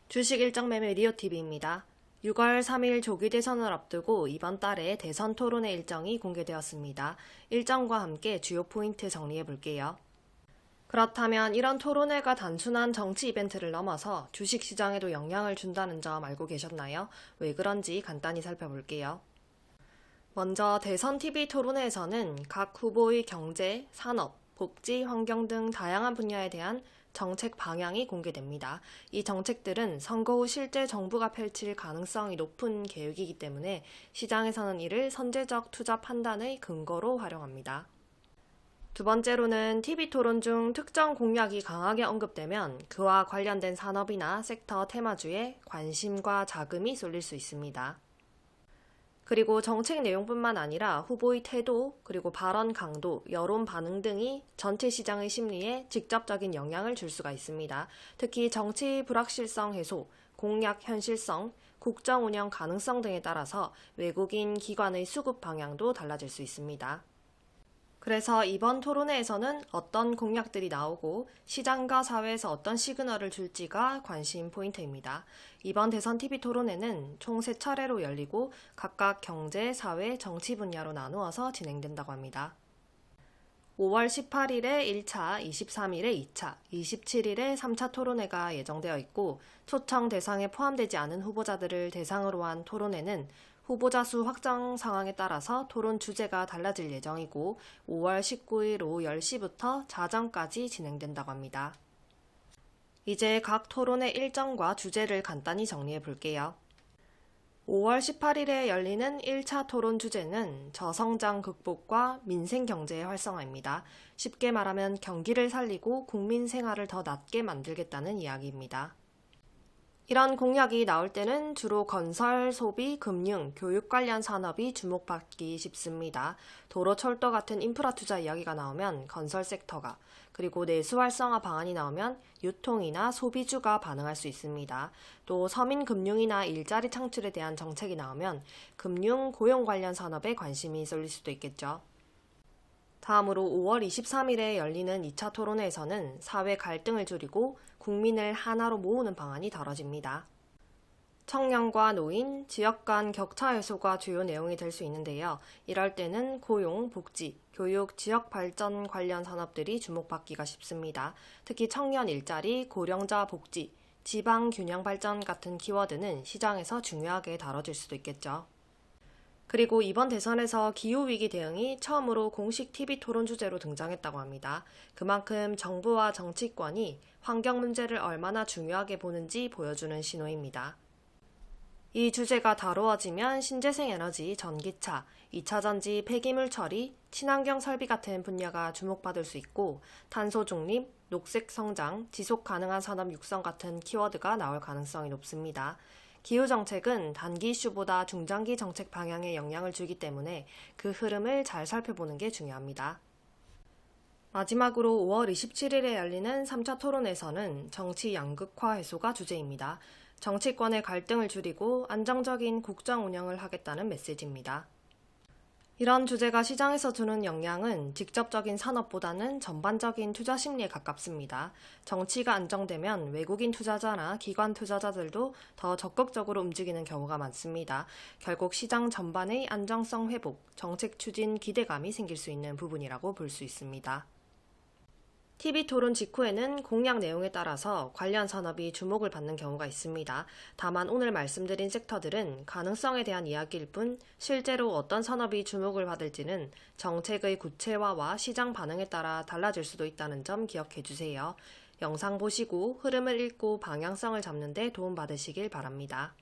주식 일정 매매 리오TV입니다. 6월 3일 조기 대선을 앞두고 이번 달에 대선 토론회 일정이 공개되었습니다. 일정과 함께 주요 포인트 정리해 볼게요. 그렇다면 이런 토론회가 단순한 정치 이벤트를 넘어서 주식시장에도 영향을 준다는 점 알고 계셨나요? 왜 그런지 간단히 살펴볼게요. 먼저 대선 TV 토론회에서는 각 후보의 경제, 산업, 복지, 환경 등 다양한 분야에 대한 정책 방향이 공개됩니다. 이 정책들은 선거 후 실제 정부가 펼칠 가능성이 높은 계획이기 때문에 시장에서는 이를 선제적 투자 판단의 근거로 활용합니다. 두 번째로는 TV 토론 중 특정 공약이 강하게 언급되면 그와 관련된 산업이나 섹터 테마주에 관심과 자금이 쏠릴 수 있습니다. 그리고 정책 내용뿐만 아니라 후보의 태도, 그리고 발언 강도, 여론 반응 등이 전체 시장의 심리에 직접적인 영향을 줄 수가 있습니다. 특히 정치 불확실성 해소, 공약 현실성, 국정 운영 가능성 등에 따라서 외국인 기관의 수급 방향도 달라질 수 있습니다. 그래서 이번 토론회에서는 어떤 공약들이 나오고 시장과 사회에서 어떤 시그널을 줄지가 관심 포인트입니다. 이번 대선 TV 토론회는 총 3차례로 열리고 각각 경제, 사회, 정치 분야로 나누어서 진행된다고 합니다. 5월 18일에 1차, 23일에 2차, 27일에 3차 토론회가 예정되어 있고 초청 대상에 포함되지 않은 후보자들을 대상으로 한 토론회는 후보자 수 확정 상황에 따라서 토론 주제가 달라질 예정이고 5월 19일 오후 10시부터 자정까지 진행된다고 합니다. 이제 각 토론의 일정과 주제를 간단히 정리해 볼게요. 5월 18일에 열리는 1차 토론 주제는 저성장 극복과 민생 경제의 활성화입니다. 쉽게 말하면 경기를 살리고 국민 생활을 더 낫게 만들겠다는 이야기입니다. 이런 공약이 나올 때는 주로 건설, 소비, 금융, 교육 관련 산업이 주목받기 쉽습니다. 도로, 철도 같은 인프라 투자 이야기가 나오면 건설 섹터가, 그리고 내수 활성화 방안이 나오면 유통이나 소비주가 반응할 수 있습니다. 또 서민 금융이나 일자리 창출에 대한 정책이 나오면 금융, 고용 관련 산업에 관심이 쏠릴 수도 있겠죠. 다음으로 5월 23일에 열리는 2차 토론회에서는 사회 갈등을 줄이고 국민을 하나로 모으는 방안이 다뤄집니다. 청년과 노인, 지역 간 격차 해소가 주요 내용이 될 수 있는데요. 이럴 때는 고용, 복지, 교육, 지역 발전 관련 산업들이 주목받기가 쉽습니다. 특히 청년 일자리, 고령자 복지, 지방 균형 발전 같은 키워드는 시장에서 중요하게 다뤄질 수도 있겠죠. 그리고 이번 대선에서 기후위기 대응이 처음으로 공식 TV 토론 주제로 등장했다고 합니다. 그만큼 정부와 정치권이 환경 문제를 얼마나 중요하게 보는지 보여주는 신호입니다. 이 주제가 다루어지면 신재생 에너지, 전기차, 2차 전지, 폐기물 처리, 친환경 설비 같은 분야가 주목받을 수 있고 탄소 중립, 녹색 성장, 지속 가능한 산업 육성 같은 키워드가 나올 가능성이 높습니다. 기후정책은 단기 이슈보다 중장기 정책 방향에 영향을 주기 때문에 그 흐름을 잘 살펴보는 게 중요합니다. 마지막으로 5월 27일에 열리는 3차 토론에서는 정치 양극화 해소가 주제입니다. 정치권의 갈등을 줄이고 안정적인 국정 운영을 하겠다는 메시지입니다. 이런 주제가 시장에서 주는 영향은 직접적인 산업보다는 전반적인 투자 심리에 가깝습니다. 정치가 안정되면 외국인 투자자나 기관 투자자들도 더 적극적으로 움직이는 경우가 많습니다. 결국 시장 전반의 안정성 회복, 정책 추진 기대감이 생길 수 있는 부분이라고 볼 수 있습니다. TV 토론 직후에는 공약 내용에 따라서 관련 산업이 주목을 받는 경우가 있습니다. 다만 오늘 말씀드린 섹터들은 가능성에 대한 이야기일 뿐 실제로 어떤 산업이 주목을 받을지는 정책의 구체화와 시장 반응에 따라 달라질 수도 있다는 점 기억해 주세요. 영상 보시고 흐름을 읽고 방향성을 잡는 데 도움 받으시길 바랍니다.